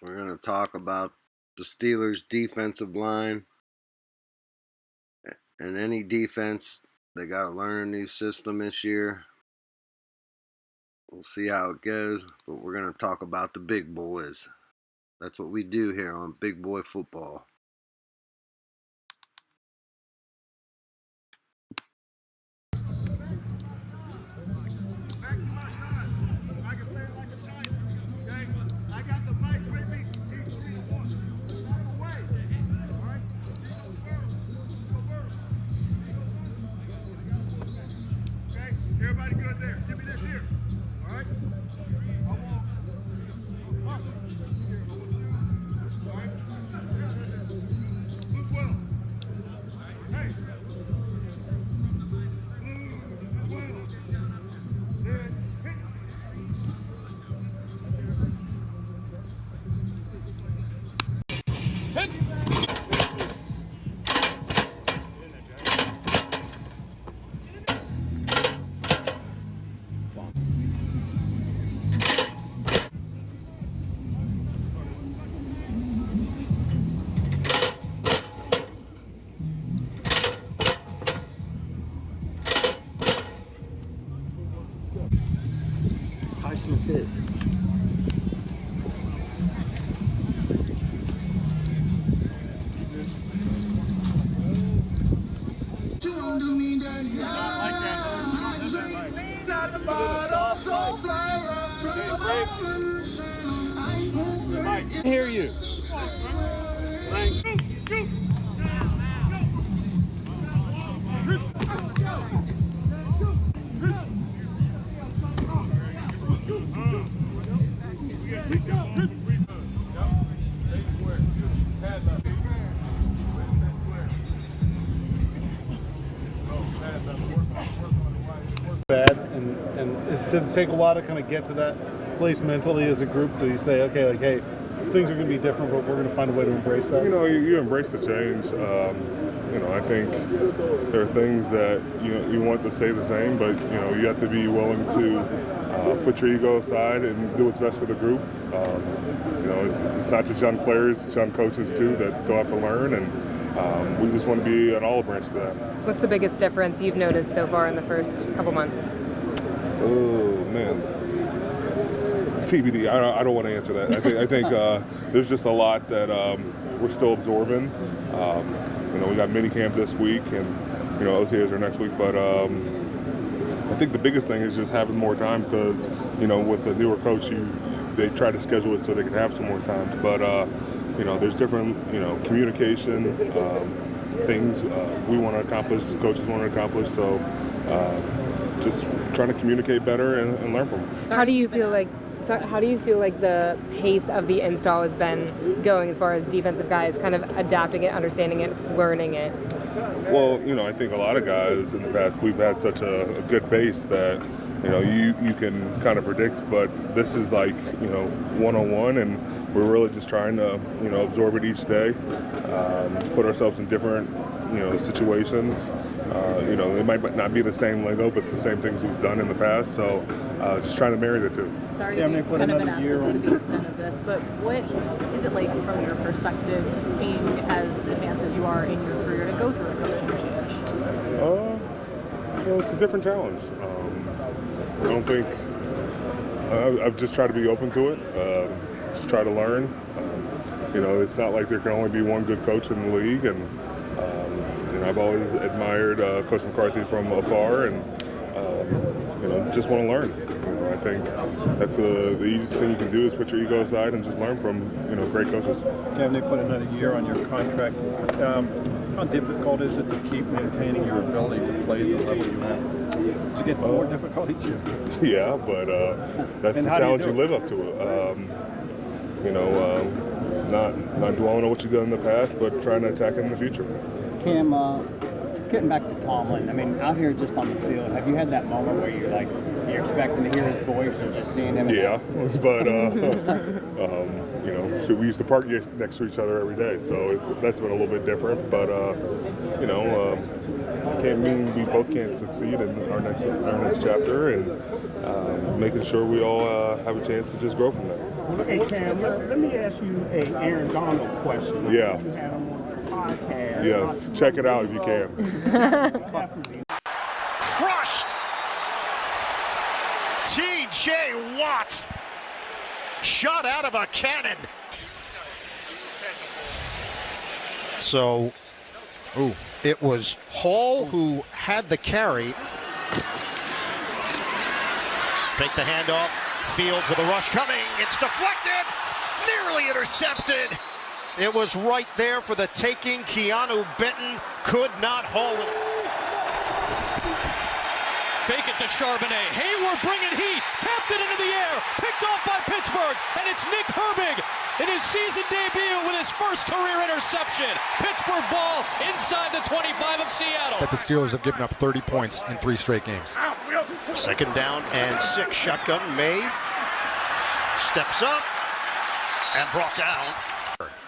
We're going to talk about the Steelers' defensive line. And any defense, they got to learn a new system this year. We'll see how it goes, but we're going to talk about the big boys. That's what we do here on Big Boy Football. Everybody good there? Give me this here. All right? I want. All right? Move well. Hey. Move well. Then hit. Hit. Highsmith is. I hear you. Bad, and did it take a while to kind of get to that place mentally as a group? Do you say, okay, like, hey, things are going to be different, but we're going to find a way to embrace that? You know, you embrace the change. I think there are things that you want to stay the same, but you have to be willing to put your ego aside and do what's best for the group. It's not just young players, it's young coaches too that still have to learn, and we just want to be an olive branch to that. What's the biggest difference you've noticed so far in the first couple months? Oh man, TBD. I don't want to answer that. I think there's just a lot that we're still absorbing. We got minicamp this week, and OTAs are next week. But I think the biggest thing is just having more time because with the newer coach, they try to schedule it so they can have some more time. But there's different communication things we want to accomplish, coaches want to accomplish. So just trying to communicate better and learn from them. So how do you feel like the pace of the install has been going as far as defensive guys kind of adapting it, understanding it, learning it? Well, I think a lot of guys in the past, we've had such a good base that you can kind of predict, but this is like one-on-one, and we're really just trying to absorb it each day, put ourselves in different situations. It might not be the same lingo, but it's the same things we've done in the past. So just trying to marry the two. Sorry to be kind of an asked this to the extent of this, but what is it like from your perspective, being as advanced as you are in your career, to go through a coaching change? It's a different challenge. I don't think I've just tried to be open to it. Just try to learn. It's not like there can only be one good coach in the league, and I've always admired Coach McCarthy from afar, and just want to learn. I think that's the easiest thing you can do is put your ego aside and just learn from great coaches. Kevin, they put another year on your contract. How difficult is it to keep maintaining your ability to play the level you have? Did you get more difficult each year? Yeah, but that's the challenge you live up to it. Not dwelling on what you've done in the past, but trying to attack it in the future. Cam, Getting back to Tomlin, I mean, out here just on the field, have you had that moment where you're expecting to hear his voice or just seeing him? Yeah, but you know, so we used to park next to each other every day, so that's been a little bit different. But you know, can't mean we both can't succeed in our next chapter, and making sure we all have a chance to just grow from there. Hey Cam, let me ask you a Aaron Donald question. Yeah. You had him on your podcast. Yes, check it out if you can. Crushed. T.J. Watt. Shot out of a cannon. So, it was Hall who had the carry. Take the handoff. Fields with a rush coming. It's deflected. Nearly intercepted. It was right there for the taking. Keanu Benton could not haul it. Fake it to Charbonnet. Hayward bringing heat. Tapped it into the air. Picked off by Pittsburgh. And it's Nick Herbig in his season debut with his first career interception. Pittsburgh ball inside the 25 of Seattle. That the Steelers have given up 30 points in 3 straight games. Second down and 6. Shotgun. May steps up and brought down.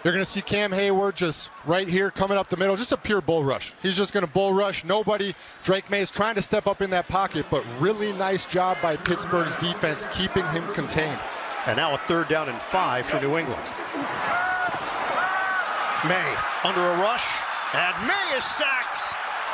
You're going to see Cam Hayward just right here coming up the middle, just a pure bull rush. He's just going to bull rush. Nobody. Drake May is trying to step up in that pocket, but really nice job by Pittsburgh's defense keeping him contained. And now a 3rd down and 5 for New England. May under a rush, and May is sacked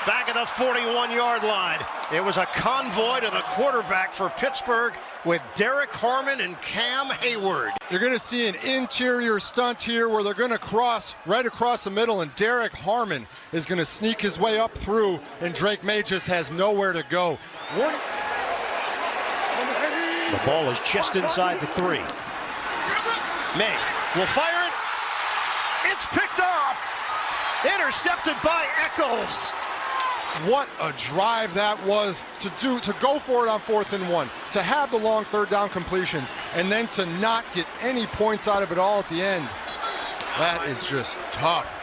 back at the 41-yard line. It was a convoy to the quarterback for Pittsburgh with Derek Harmon and Cam Hayward. You're going to see an interior stunt here where they're going to cross right across the middle, and Derek Harmon is going to sneak his way up through, and Drake May just has nowhere to go. The ball is just inside the 3. May will fire it. It's picked off. Intercepted by Eccles. What a drive that was to go for it on 4th and 1, to have the long 3rd down completions, and then to not get any points out of it all at the end. That is just tough.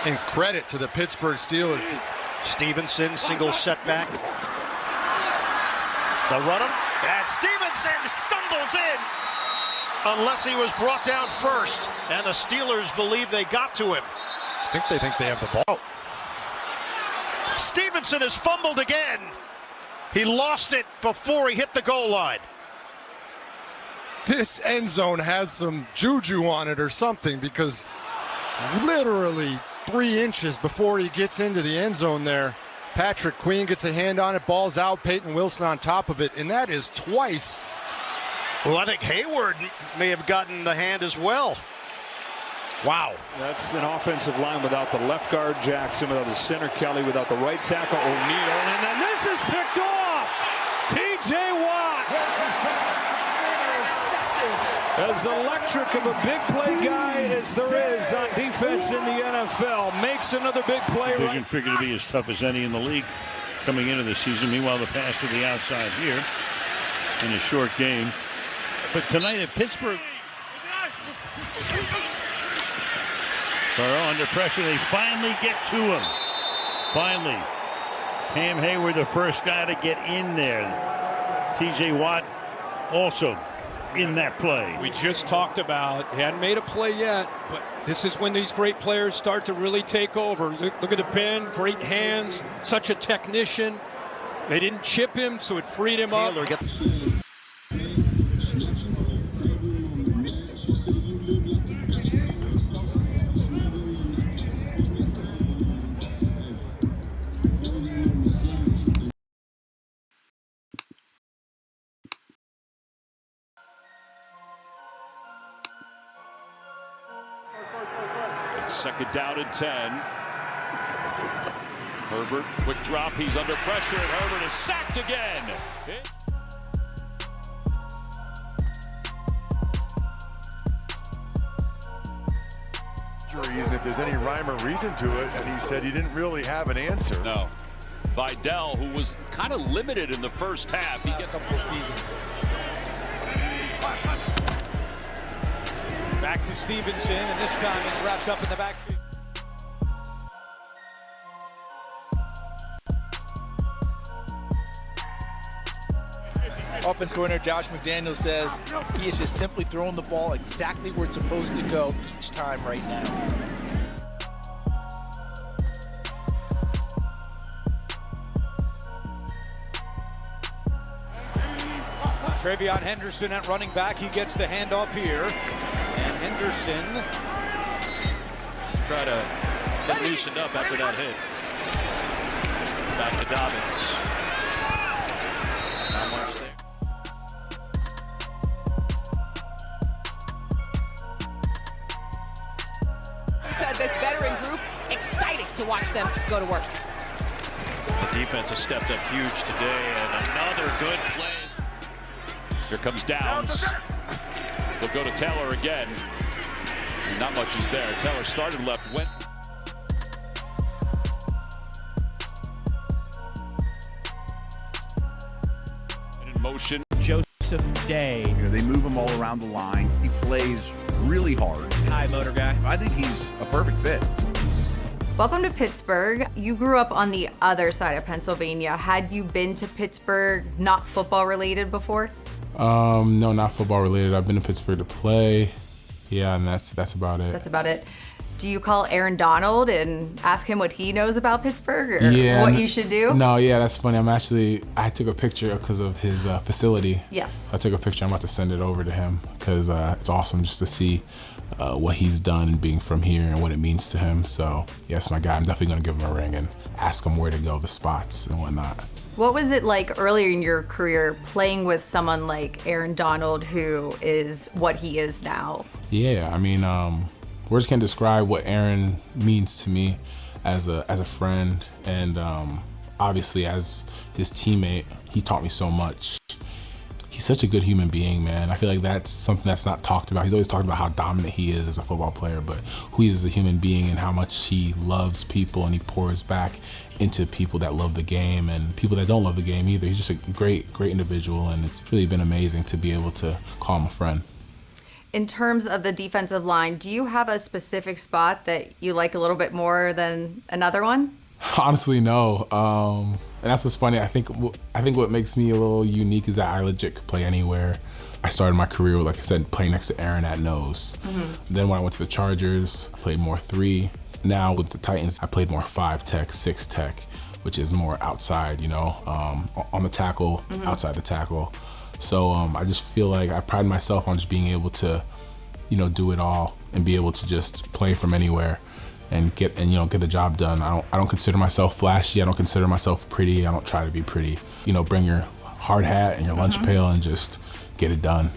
And credit to the Pittsburgh Steelers. Stevenson, single setback. They'll run him, and Stevenson stumbles in. Unless he was brought down first, and the Steelers believe they got to him. I think they have the ball. Stevenson has fumbled again. He lost it before he hit the goal line. This end zone has some juju on it or something, because literally 3 inches before he gets into the end zone there, Patrick Queen gets a hand on it, ball's out, Peyton Wilson on top of it, and that is twice. Well, I think Hayward may have gotten the hand as well. Wow. That's an offensive line without the left guard Jackson, without the center Kelly, without the right tackle O'Neal, and then this is picked off. T.J. Watt. As electric of a big play guy as there is on defense in the NFL, makes another big play. Division figured to be as tough as any in the league coming into the season. Meanwhile, the pass to the outside here in a short game. But tonight at Pittsburgh, Burrow under pressure. They finally get to him. Finally. Cam Hayward, the first guy to get in there. T.J. Watt also in that play. We just talked about, he hadn't made a play yet, but this is when these great players start to really take over. Look at the Ben, great hands, such a technician. They didn't chip him, so it freed him up. Second down and 10. Herbert, quick drop. He's under pressure, and Herbert is sacked again. If there's any rhyme or reason to it, and he said he didn't really have an answer. No. Vidal, who was kind of limited in the first half. He gets a couple of seasons. Back to Stevenson, and this time he's wrapped up in the backfield. offense coordinator Josh McDaniels says he is just simply throwing the ball exactly where it's supposed to go each time right now. Travion Henderson at running back. He gets the handoff here. And Henderson try to get loosened up after that hit. Back to Dobbins. Not much there. Said this veteran group, exciting to watch them go to work. The defense has stepped up huge today, and another good play. Here comes Downs. They'll go to Taylor again. Not much is there. Taylor started left, went. In motion. Joseph Day. They move him all around the line. He plays really hard. High motor guy. I think he's a perfect fit. Welcome to Pittsburgh. You grew up on the other side of Pennsylvania. Had you been to Pittsburgh, not football related before? No, not football related. I've been to Pittsburgh to play. Yeah, and that's about it. That's about it. Do you call Aaron Donald and ask him what he knows about Pittsburgh or what you should do? No, yeah, that's funny. I took a picture because of his facility. Yes. So I took a picture. I'm about to send it over to him because it's awesome just to see what he's done being from here and what it means to him. So, yes, my guy, I'm definitely going to give him a ring and ask him where to go, the spots and whatnot. What was it like earlier in your career playing with someone like Aaron Donald, who is what he is now? Yeah, I mean, words can't describe what Aaron means to me as a friend, and obviously as his teammate. He taught me so much. He's such a good human being, man. I feel like that's something that's not talked about. He's always talked about how dominant he is as a football player, but who he is as a human being and how much he loves people and he pours back into people that love the game and people that don't love the game either. He's just a great individual, and it's really been amazing to be able to call him a friend. In terms of the defensive line, do you have a specific spot that you like a little bit more than another one? Honestly, no. And that's what's funny. I think what makes me a little unique is that I legit could play anywhere. I started my career, like I said, playing next to Aaron at nose. Then when I went to the Chargers, played more 3. Now with the Titans, I played more 5 tech, 6 tech, which is more outside, on the tackle, outside the tackle. So I just feel like I pride myself on just being able to, do it all and be able to just play from anywhere and get the job done. I don't consider myself flashy. I don't consider myself pretty. I don't try to be pretty. Bring your hard hat and your lunch pail and just get it done.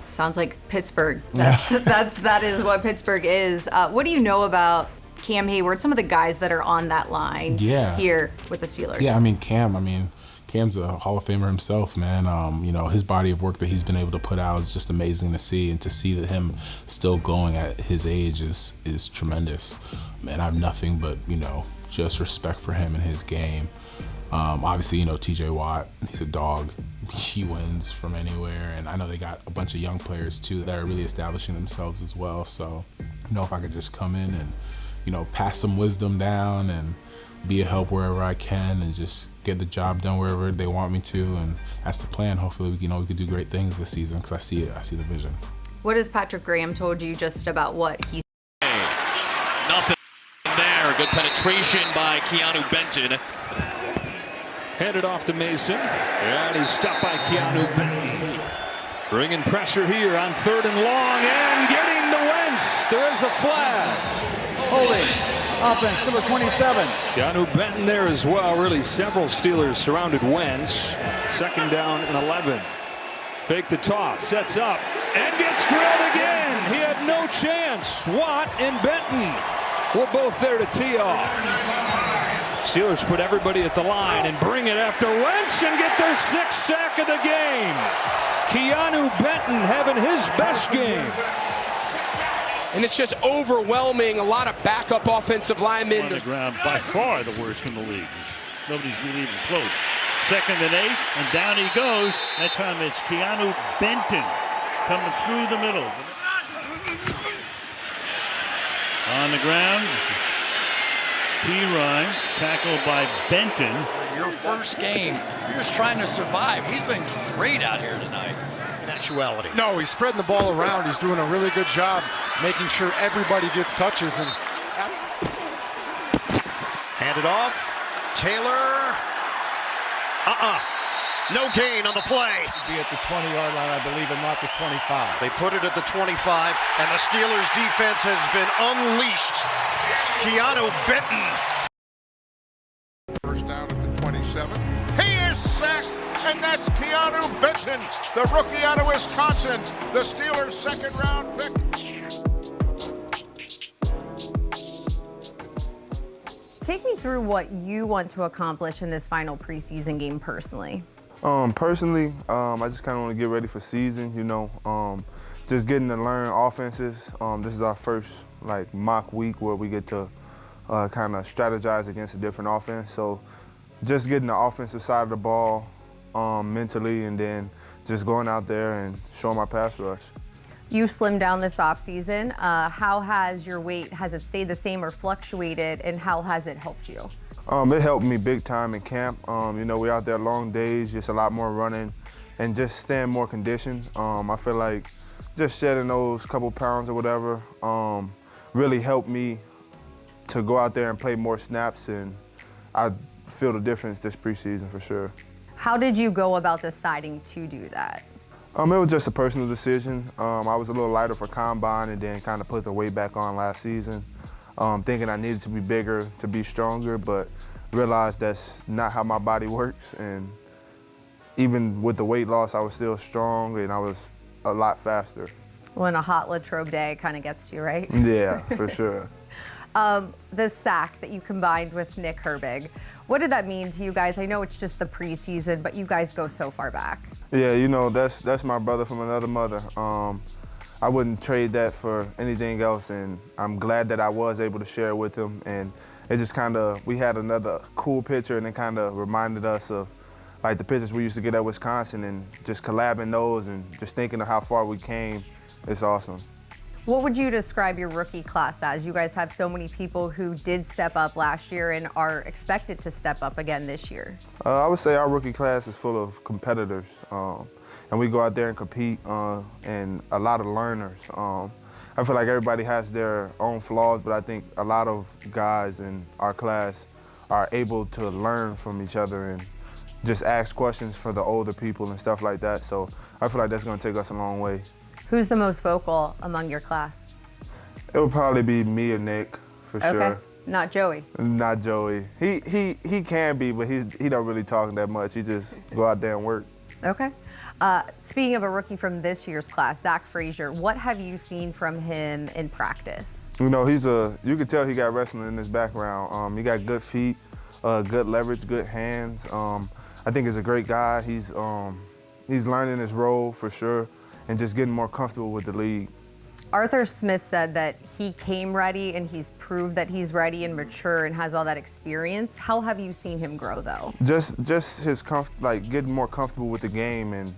Sounds like Pittsburgh. That is what Pittsburgh is. What do you know about Cam Hayward? Some of the guys that are on that line here with the Steelers. Yeah, Cam's a Hall of Famer himself, man. His body of work that he's been able to put out is just amazing to see, and to see that him still going at his age is tremendous. Man, I have nothing but, just respect for him and his game. Obviously, TJ Watt, he's a dog. He wins from anywhere, and I know they got a bunch of young players too that are really establishing themselves as well. So, if I could just come in and, pass some wisdom down and be a help wherever I can and just get the job done wherever they want me to, and that's the plan. Hopefully, we could do great things this season because I see it. I see the vision. What has Patrick Graham told you just about what he's? Nothing there. Good penetration by Keanu Benton. Handed off to Mason, and he's stopped by Keanu Benton. Bringing pressure here on 3rd and long, and getting to Wentz. There is a flag. Holding. Offense, number 27. Keanu Benton there as well. Really, several Steelers surrounded Wentz. 2nd down and 11. Fake the toss, sets up, and gets drilled again. He had no chance. Watt and Benton were both there to tee off. Steelers put everybody at the line and bring it after Wentz and get their 6th sack of the game. Keanu Benton having his best game. And it's just overwhelming. A lot of backup offensive linemen. On the ground, by far the worst in the league. Nobody's really even close. 2nd and 8, and down he goes. That time it's Keanu Benton coming through the middle. On the ground. Pirine, tackled by Benton. Your first game, you're just trying to survive. He's been great out here tonight. In actuality. No, he's spreading the ball around. He's doing a really good job making sure everybody gets touches. And handed off. Taylor. No gain on the play. Be at the 20-yard line, I believe, and not the 25. They put it at the 25, and the Steelers' defense has been unleashed. Keanu Benton. First down at the 27. He is sacked, and that's Keanu Benton, the rookie out of Wisconsin, the Steelers' second-round pick. Take me through what you want to accomplish in this final preseason game personally. Personally, I just kind of want to get ready for season, just getting to learn offenses. This is our first mock week where we get to kind of strategize against a different offense. So just getting the offensive side of the ball mentally, and then just going out there and showing my pass rush. You slimmed down this offseason. How has your weight, has it stayed the same or fluctuated, and how has it helped you? It helped me big time in camp. We're out there long days, just a lot more running, and just staying more conditioned. I feel like just shedding those couple pounds or whatever really helped me to go out there and play more snaps, and I feel the difference this preseason for sure. How did you go about deciding to do that? It was just a personal decision. I was a little lighter for combine and then kind of put the weight back on last season, thinking I needed to be bigger to be stronger, but realized that's not how my body works. And even with the weight loss, I was still strong and I was a lot faster. When a hot Latrobe day kind of gets to you, right? Yeah, for sure. The sack that you combined with Nick Herbig, what did that mean to you guys? I know it's just the preseason, but you guys go so far back. Yeah, that's my brother from another mother. I wouldn't trade that for anything else, and I'm glad that I was able to share it with him. And it just we had another cool picture, and it kind of reminded us of the pictures we used to get at Wisconsin, and just collabing those and just thinking of how far we came. It's awesome. What would you describe your rookie class as? You guys have so many people who did step up last year and are expected to step up again this year. I would say our rookie class is full of competitors, and we go out there and compete, and a lot of learners. I feel like everybody has their own flaws, but I think a lot of guys in our class are able to learn from each other and just ask questions for the older people and stuff like that. So I feel like that's going to take us a long way. Who's the most vocal among your class? It would probably be me or Nick, for sure. Not Joey? Not Joey. He can be, but he don't really talk that much. He just go out there and work. Okay. Speaking of a rookie from this year's class, Zach Frazier, what have you seen from him in practice? You can tell he got wrestling in his background. He got good feet, good leverage, good hands. I think he's a great guy. He's learning his role for sure, and just getting more comfortable with the league. Arthur Smith said that he came ready and he's proved that he's ready and mature and has all that experience. How have you seen him grow though? Just his getting more comfortable with the game and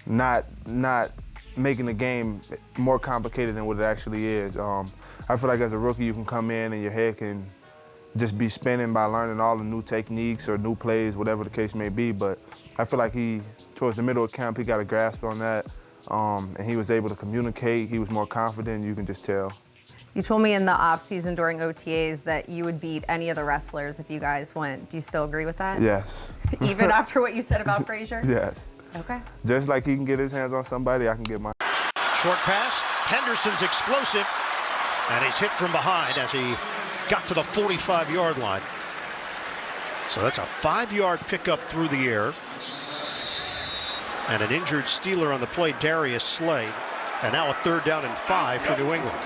not making the game more complicated than what it actually is. I feel like as a rookie you can come in and your head can just be spinning by learning all the new techniques or new plays, whatever the case may be, but I feel like towards the middle of camp, he got a grasp on that. And he was able to communicate. He was more confident, you can just tell. You told me in the offseason during OTAs that you would beat any of the wrestlers if you guys went. Do you still agree with that? Yes. Even after what you said about Frazier? Yes. Okay. Just like he can get his hands on somebody, I can get mine. Short pass. Henderson's explosive. And he's hit from behind as he got to the 45-yard line. So that's a 5-yard pickup through the air. And an injured Steeler on the play, Darius Slay. And now a 3rd down and 5 for New England.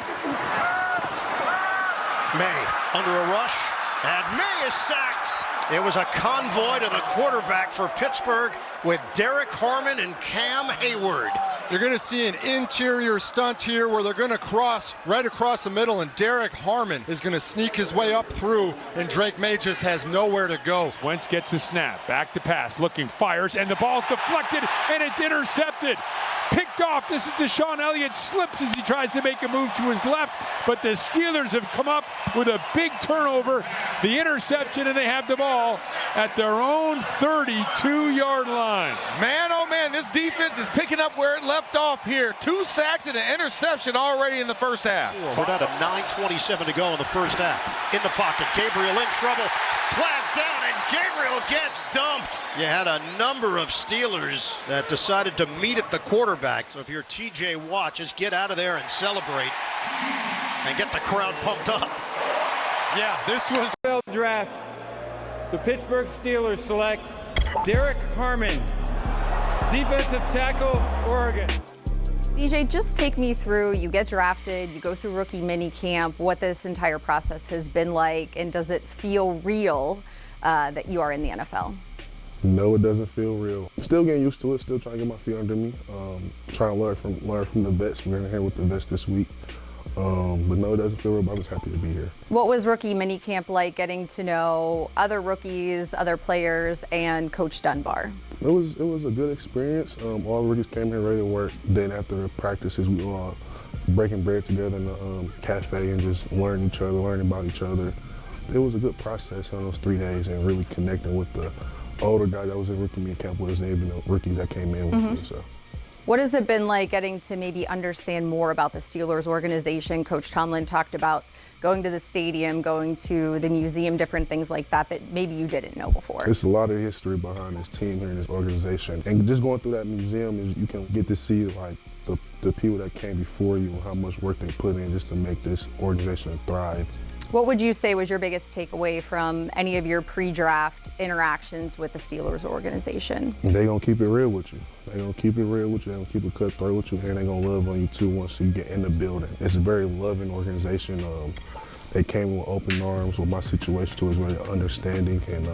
May under a rush, and May is sacked. It was a convoy to the quarterback for Pittsburgh with Derek Harmon and Cam Hayward. You're going to see an interior stunt here where they're going to cross right across the middle, and Derek Harmon is going to sneak his way up through, and Drake May just has nowhere to go. Wentz gets the snap, back to pass, looking, fires, and the ball's deflected, and it's intercepted. Picked picked off. This is Deshaun Elliott, slips as he tries to make a move to his left, but the Steelers have come up with a big turnover, the interception, and they have the ball at their own 32-yard line. Man, oh man, this defense is picking up where it left off here. 2 sacks and an interception already in the first half. We're down to 9:27 to go in the first half. In the pocket, Gabriel in trouble. Flags down, and Gabriel gets dumped. You had a number of Steelers that decided to meet at the quarterback. So if you're TJ Watt, just get out of there and celebrate and get the crowd pumped up. Yeah, this was a draft. The Pittsburgh Steelers select Derek Harmon, defensive tackle, Oregon. DJ, just take me through, you get drafted, you go through rookie mini camp, what this entire process has been like, and does it feel real that you are in the NFL? No, it doesn't feel real. Still getting used to it, still trying to get my feet under me, trying to learn from the vets. We're in here with the vets this week. But no, it doesn't feel real, but I'm just happy to be here. What was rookie mini camp like, getting to know other rookies, other players, and Coach Dunbar? It was a good experience. All the rookies came here ready to work. Then after the practices, we all breaking bread together in the cafe and just learning about each other. It was a good process on those 3 days and really connecting with the older guy that was in rookie mini camp wasn't even the rookies that came in with me. So. What has it been like getting to maybe understand more about the Steelers organization? Coach Tomlin talked about going to the stadium, going to the museum, different things like that that maybe you didn't know before. There's a lot of history behind this team here in this organization. And just going through that museum, you can get to see like the people that came before you and how much work they put in just to make this organization thrive. What would you say was your biggest takeaway from any of your pre-draft interactions with the Steelers organization? They're going to keep it real with you. They're going to keep it real with you. They're going to keep it cutthroat with you, and they're going to love on you too once you get in the building. It's a very loving organization. They came with open arms with my situation too. It was very understanding, and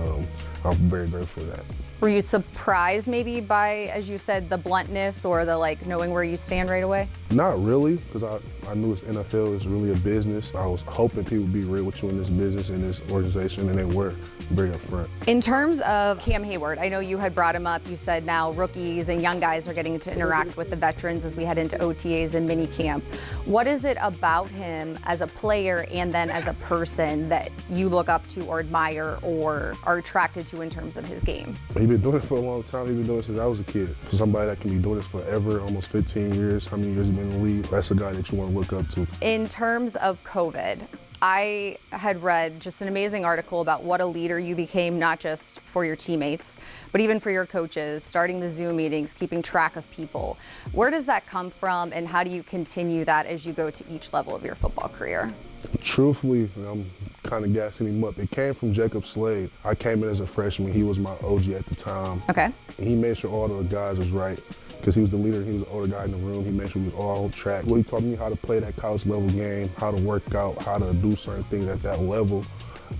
I'm very grateful for that. Were you surprised maybe by, as you said, the bluntness or the knowing where you stand right away? Not really, because I knew this NFL is really a business. I was hoping people would be real with you in this business, in this organization, and they were very upfront. In terms of Cam Hayward, I know you had brought him up. You said now rookies and young guys are getting to interact with the veterans as we head into OTAs and mini camp. What is it about him as a player and then as a person that you look up to or admire or are attracted to in terms of his game? He's been doing it for a long time. He's been doing it since I was a kid. For somebody that can be doing this forever, almost 15 years, how many years he's been in the league, that's a guy that you want to look up to. In terms of COVID, I had read just an amazing article about what a leader you became, not just for your teammates, but even for your coaches, starting the Zoom meetings, keeping track of people. Where does that come from, and how do you continue that as you go to each level of your football career? Truthfully, I'm kind of gassing him up. It came from Jacob Slade. I came in as a freshman. He was my OG at the time. Okay. He made sure all the guys was right because he was the leader. He was the older guy in the room. He made sure we was all on track. Well, he taught me how to play that college level game, how to work out, how to do certain things at that level.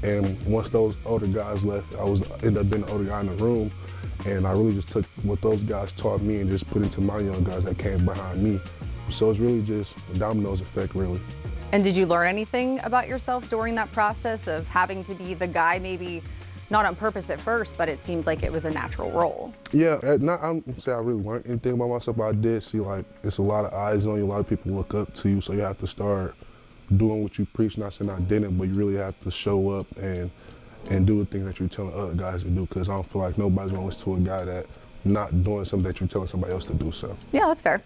And once those older guys left, I ended up being the older guy in the room. And I really just took what those guys taught me and just put it into my young guys that came behind me. So it's really just a dominoes effect, really. And did you learn anything about yourself during that process of having to be the guy, maybe not on purpose at first, but it seems like it was a natural role? Yeah, I don't say I really learned anything about myself, but I did see it's a lot of eyes on you, a lot of people look up to you, so you have to start doing what you preach. Not saying I didn't, but you really have to show up and do the things that you're telling other guys to do, because I don't feel like nobody's gonna listen to a guy that not doing something that you're telling somebody else to do. So yeah, that's fair.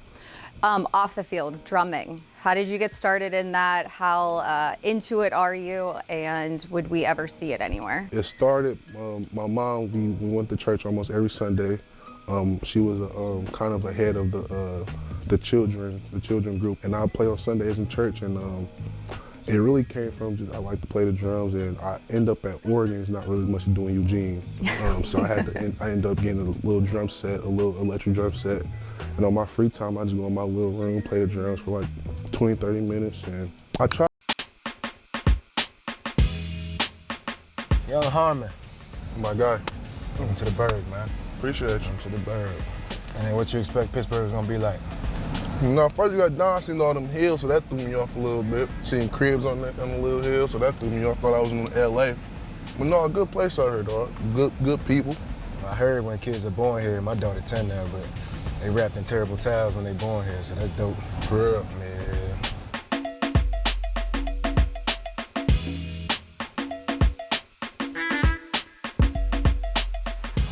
Off the field, drumming. How did you get started in that? How into it are you? And would we ever see it anywhere? It started, my mom, we went to church almost every Sunday. She was kind of a head of the children group. And I play on Sundays in church, and it really came from just I like to play the drums, and I end up at Oregon. It's not really much to do in Eugene. So I ended up getting a little drum set, a little electric drum set. And on my free time, I just go in my little room, play the drums for like 20, 30 minutes, and I try. Young Harmon. My guy. Welcome to the Bird, man. Appreciate you. Welcome to the Bird. And what you expect Pittsburgh is gonna be like? No, first you got down, seen all them hills, so that threw me off a little bit. Seeing cribs on the little hill, so that threw me off. Thought I was in LA. But no, a good place out here, dog. Good people. I heard when kids are born here, my daughter 10 now, but they wrapped in terrible towels when they born here, so that's dope. For real? Yeah.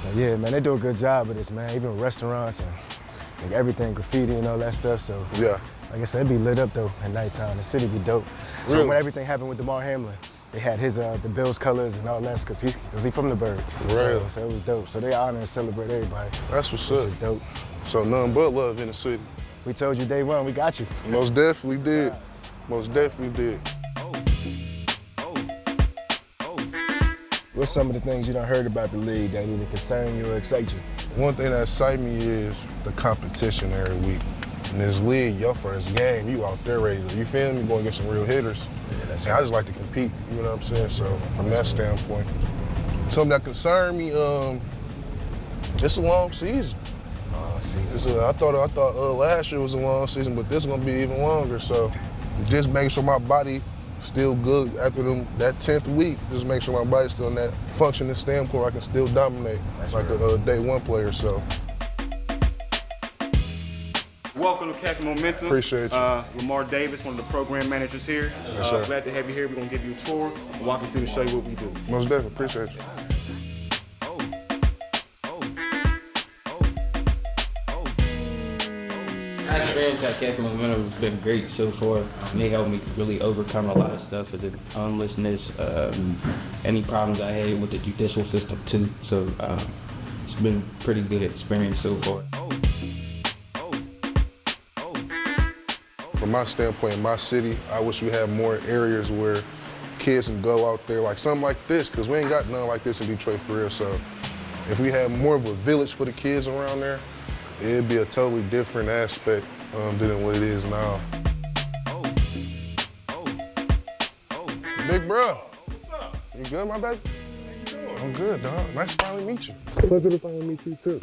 But yeah, man, they do a good job of this, man. Even restaurants and like everything, graffiti and all that stuff. So yeah, like I said, it'd be lit up though at nighttime. The city be dope. So Really? when everything happened with DeMar Hamlin, they had his the Bills colors and all that because he from the Bird. Right. So it was dope. So they honor and celebrate everybody. That's what's which up. is dope. So nothing but love in the city. We told you day one, we got you. Most definitely did. Most definitely did. What's some of the things you done heard about the league that either concern you or excite you? One thing that excites me is the competition every week. In this league, your first game, you out there ready to, you feel me, going against some real hitters. Yeah, that's and I just like to compete, you know what I'm saying? So from that standpoint, something that concern me, it's a long season. I thought last year was a long season, but this is gonna be even longer. So just making sure my body still good after that 10th week. Just make sure my body's still in that functioning standpoint where I can still dominate like a day one player. So. Welcome to Captain Momentum. Appreciate you. Lamar Davis, one of the program managers here. Yes, sir. Glad to have you here. We're gonna give you a tour, walk you through and show you what we do. Most definitely, appreciate you. My experience at Captain Momentum has been great so far. They helped me really overcome a lot of stuff as an homelessness, any problems I had with the judicial system too. So it's been a pretty good experience so far. From my standpoint, in my city, I wish we had more areas where kids can go out there, like something like this, because we ain't got nothing like this in Detroit for real. So if we had more of a village for the kids around there, it'd be a totally different aspect than what it is now. Big bro. What's up? You good, my baby? How you doing? I'm good, dog. Nice to finally meet you. Pleasure to finally meet you, too.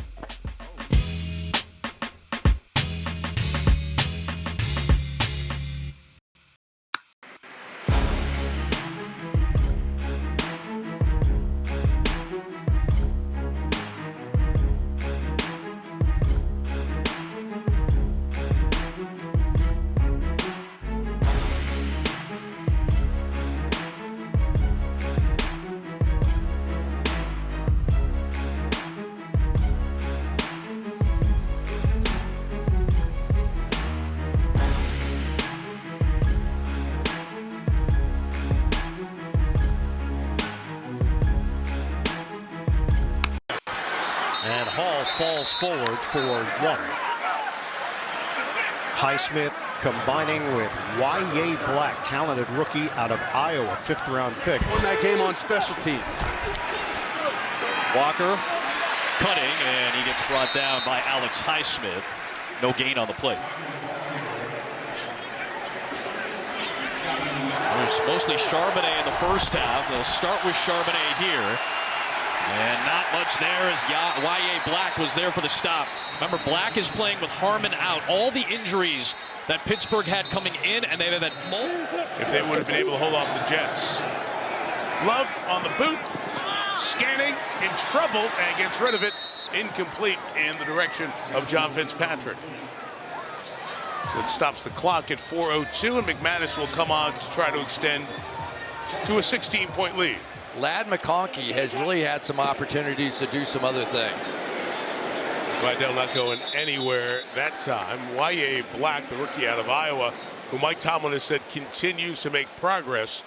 And Hall falls forward for one. Highsmith combining with Y.A. Black, talented rookie out of Iowa, 5th-round pick. Won that game on special teams. Walker cutting, and he gets brought down by Alex Highsmith. No gain on the play. There's mostly Charbonnet in the first half. They'll start with Charbonnet here. And not much there as Y.A. Black was there for the stop. Remember, Black is playing with Harmon out. All the injuries that Pittsburgh had coming in, and they had that if they would have been able to hold off the Jets. Love on the boot, scanning, in trouble, and gets rid of it. Incomplete in the direction of John Fitzpatrick. So it stops the clock at 4:02, and McManus will come on to try to extend to a 16-point lead. Ladd McConkey has really had some opportunities to do some other things. Glidell not going anywhere that time. Y.A. Black, the rookie out of Iowa, who Mike Tomlin has said continues to make progress.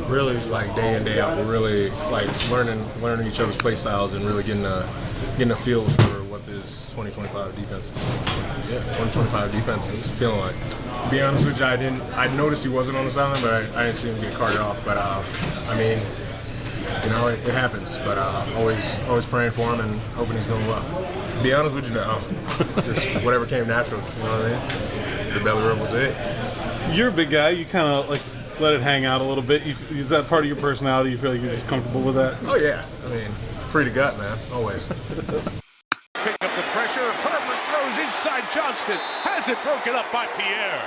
Really, like day in, day out, we're really like learning each other's play styles and really getting a feel for what this 2025 defense is. Yeah, 2025 defense is feeling like. To be honest with you, I noticed he wasn't on the sideline, but I didn't see him get carted off. But I mean, you know, it happens. But always praying for him and hoping he's doing well. To be honest with you, just whatever came natural. You know what I mean? The belly rub was it. You're a big guy. You kind of like let it hang out a little bit. Is that part of your personality? You feel like you're just comfortable with that? Oh yeah. I mean, free to gut, man. Always. Pick up the pressure. Herbert throws inside Johnston. Has it broken up by Pierre.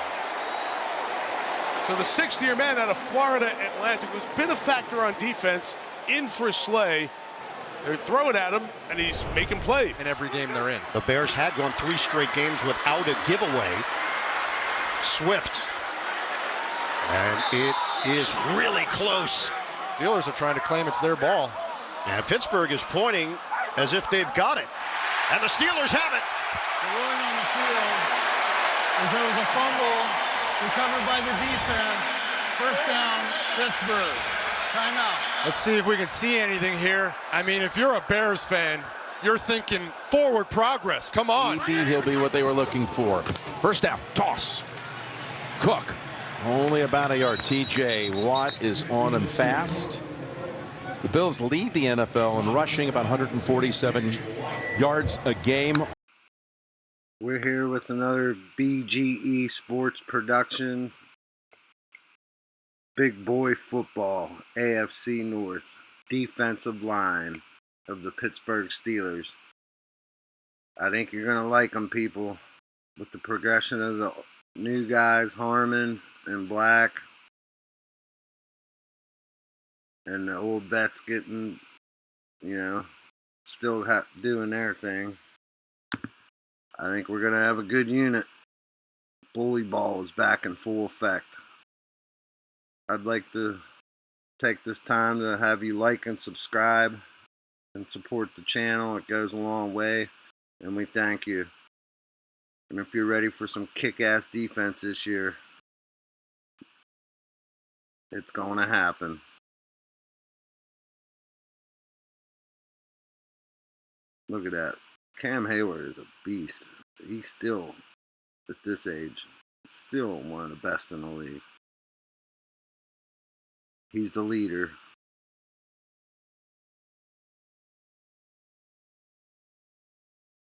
So the 6th-year man out of Florida Atlantic, who's been a factor on defense, in for Slay. They're throwing at him, and he's making plays. In every game they're in. The Bears had gone 3 straight games without a giveaway. Swift. And it is really close. Steelers are trying to claim it's their ball. And Pittsburgh is pointing as if they've got it. And the Steelers have it. The ruling on the field is there was a fumble recovered by the defense. First down, Pittsburgh. Timeout. Let's see if we can see anything here. I mean, if you're a Bears fan, you're thinking forward progress. Come on. Maybe he'll be what they were looking for. First down, toss. Cook, only about a yard. TJ Watt is on him fast. The Bills lead the NFL in rushing, about 147 yards a game. We're here with another BGE Sports production. Big boy football, AFC North, defensive line of the Pittsburgh Steelers. I think you're going to like them, people, with the progression of the new guys, Harmon and Black, and the old vets getting, still doing their thing. I think we're going to have a good unit. Bully ball is back in full effect. I'd like to take this time to have you like and subscribe and support the channel. It goes a long way, and we thank you. And if you're ready for some kick-ass defense this year, it's going to happen. Look at that. Cam Hayward is a beast. He's still, at this age, still one of the best in the league. He's the leader.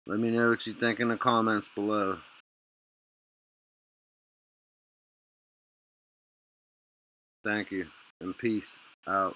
Let me know what you think in the comments below. Thank you, and peace out.